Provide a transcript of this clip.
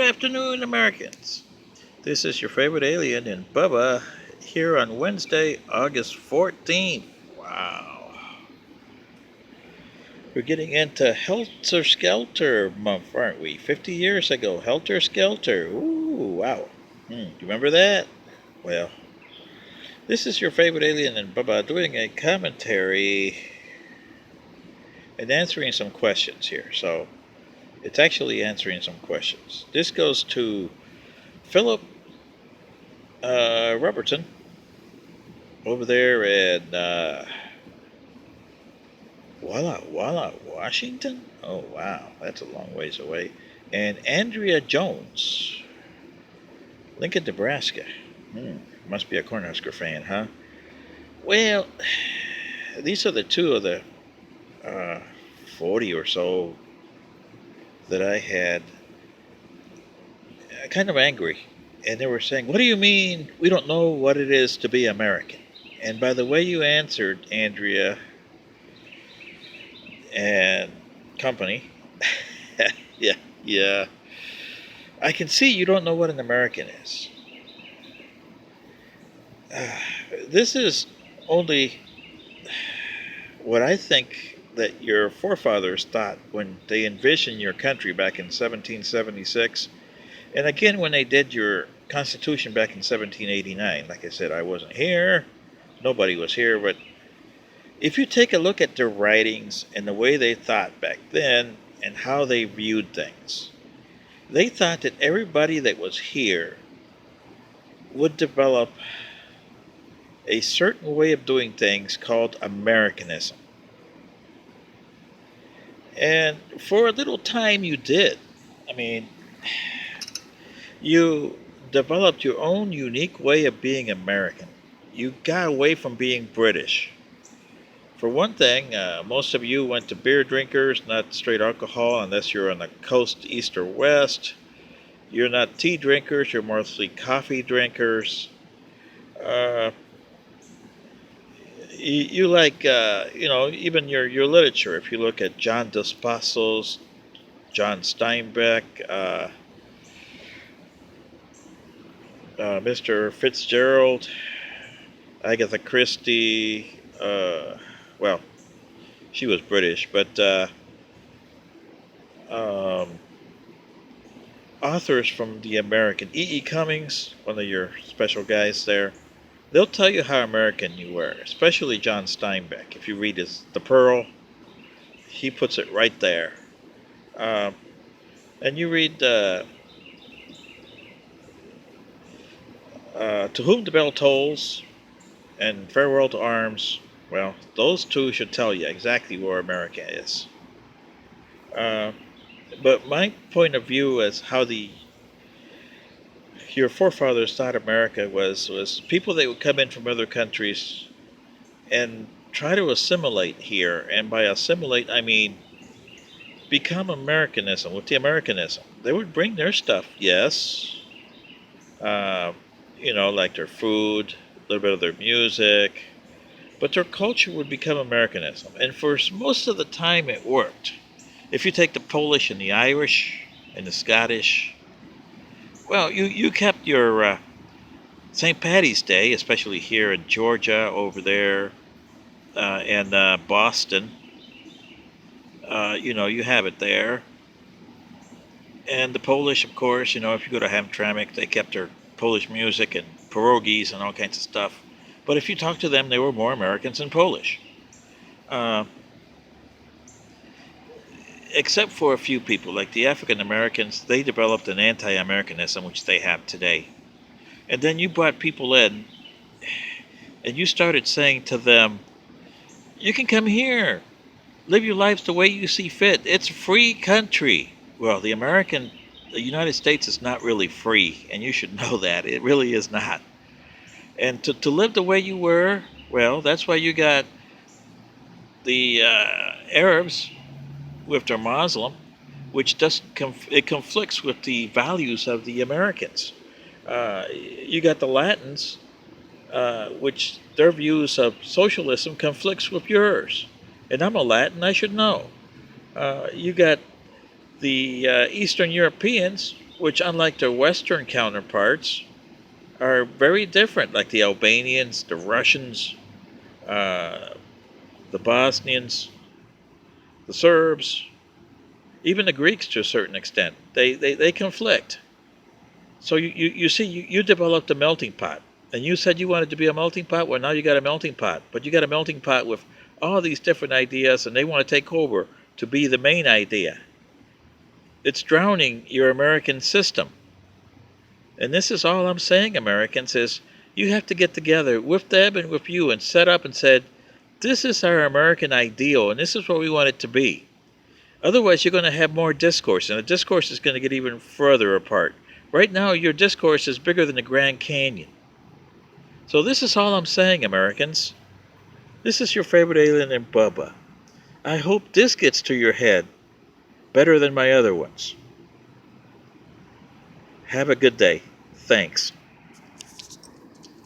afternoon, Americans. This is your favorite alien and Bubba here on Wednesday, August 14th. Wow. We're getting into Helter Skelter month, aren't we? 50 years ago, Helter Skelter. Ooh, wow. Do you remember that? Well, this is your favorite alien and Bubba doing a commentary and answering some questions here. So, it's actually answering some questions. This goes to Philip Robertson over there in Walla Walla, Washington. Oh wow, that's a long ways away. And Andrea Jones, Lincoln, Nebraska. Must be a Cornhusker fan, huh? Well, these are the two of the 40 or so that I had kind of angry. And they were saying, "What do you mean we don't know what it is to be American?" And by the way you answered, Andrea and company, yeah, I can see you don't know what an American is. This is only what I think that your forefathers thought when they envisioned your country back in 1776, and again when they did your Constitution back in 1789. Like I said, I wasn't here, nobody was here, but if you take a look at their writings and the way they thought back then and how they viewed things, they thought that everybody that was here would develop a certain way of doing things called Americanism. And for a little time you did. I mean, you developed your own unique way of being American. You got away from being British. For one thing, most of you went to beer drinkers, not straight alcohol unless you're on the coast, east or west. You're not tea drinkers, you're mostly coffee drinkers. You like, even your literature. If you look at John Dos Passos, John Steinbeck, Mr. Fitzgerald, Agatha Christie, well, she was British, but authors from the American, E.E. Cummings, one of your special guys there, they'll tell you how American you were, especially John Steinbeck. If you read his The Pearl, he puts it right there. And you read To Whom the Bell Tolls and Farewell to Arms. Well, those two should tell you exactly where America is. But my point of view as how your forefathers thought America was people that would come in from other countries and try to assimilate here. And by assimilate, I mean become Americanism, with the Americanism. They would bring their stuff, yes. Like their food, a little bit of their music, but their culture would become Americanism. And for most of the time it worked. If you take the Polish and the Irish and the Scottish, well, you kept your St. Patty's Day, especially here in Georgia, over there, and Boston. You have it there. And the Polish, of course, if you go to Hamtramck, they kept their Polish music and pierogies and all kinds of stuff. But if you talk to them, they were more Americans than Polish. Except for a few people, like the African Americans, they developed an anti-Americanism, which they have today. And then you brought people in, and you started saying to them, you can come here, live your lives the way you see fit. It's a free country. Well, the United States is not really free, and you should know that. It really is not. And to live the way you were, well, that's why you got the Arabs with their Muslim, which it conflicts with the values of the Americans. You got the Latins, which their views of socialism conflicts with yours. And I'm a Latin, I should know. You got the Eastern Europeans, which, unlike their Western counterparts, are very different, like the Albanians, the Russians, uh, the Bosnians, the Serbs, even the Greeks to a certain extent. They conflict. So you see, you developed a melting pot. And you said you wanted to be a melting pot. Well, now you got a melting pot. But you got a melting pot with all these different ideas, and they want to take over to be the main idea. It's drowning your American system. And this is all I'm saying, Americans, is you have to get together with them and with you and set up and said, this is our American ideal, and this is what we want it to be. Otherwise, you're going to have more discourse, and the discourse is going to get even further apart. Right now, your discourse is bigger than the Grand Canyon. So this is all I'm saying, Americans. This is your favorite alien and Bubba. I hope this gets to your head better than my other ones. Have a good day. Thanks.